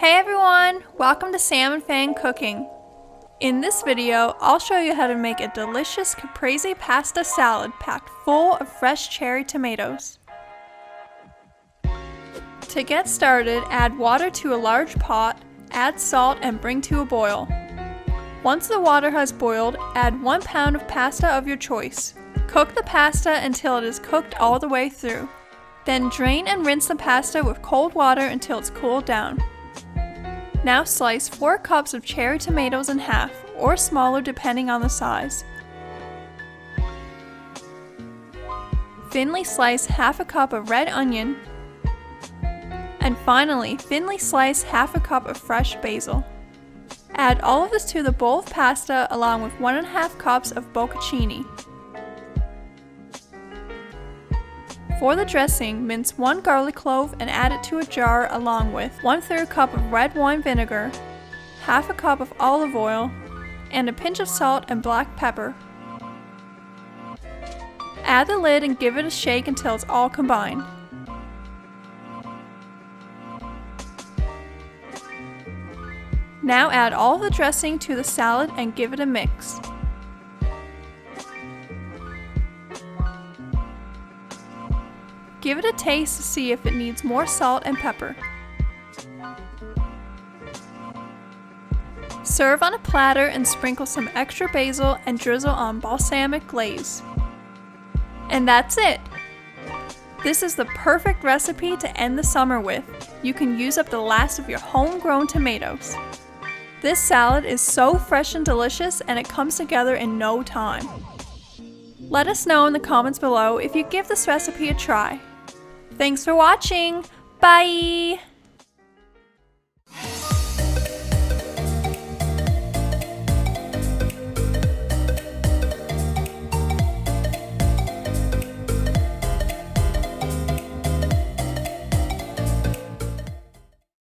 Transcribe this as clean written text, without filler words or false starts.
Hey everyone! Welcome to Sam and Feng Cooking. In this video, I'll show you how to make a delicious caprese pasta salad packed full of fresh cherry tomatoes. To get started, add water to a large pot, add salt and bring to a boil. Once the water has boiled, add 1 pound of pasta of your choice. Cook the pasta until it is cooked all the way through. Then drain and rinse the pasta with cold water until it's cooled down. Now slice 4 cups of cherry tomatoes in half, or smaller depending on the size. Thinly slice half a cup of red onion. And finally, thinly slice half a cup of fresh basil. Add all of this to the bowl of pasta along with 1.5 cups of bocconcini. For the dressing, mince 1 garlic clove and add it to a jar along with 1/3 cup of red wine vinegar, half a cup of olive oil, and a pinch of salt and black pepper. Add the lid and give it a shake until it's all combined. Now add all of the dressing to the salad and give it a mix. Give it a taste to see if it needs more salt and pepper. Serve on a platter and sprinkle some extra basil and drizzle on balsamic glaze. And that's it! This is the perfect recipe to end the summer with. You can use up the last of your homegrown tomatoes. This salad is so fresh and delicious, and it comes together in no time. Let us know in the comments below if you give this recipe a try. Thanks for watching! Bye!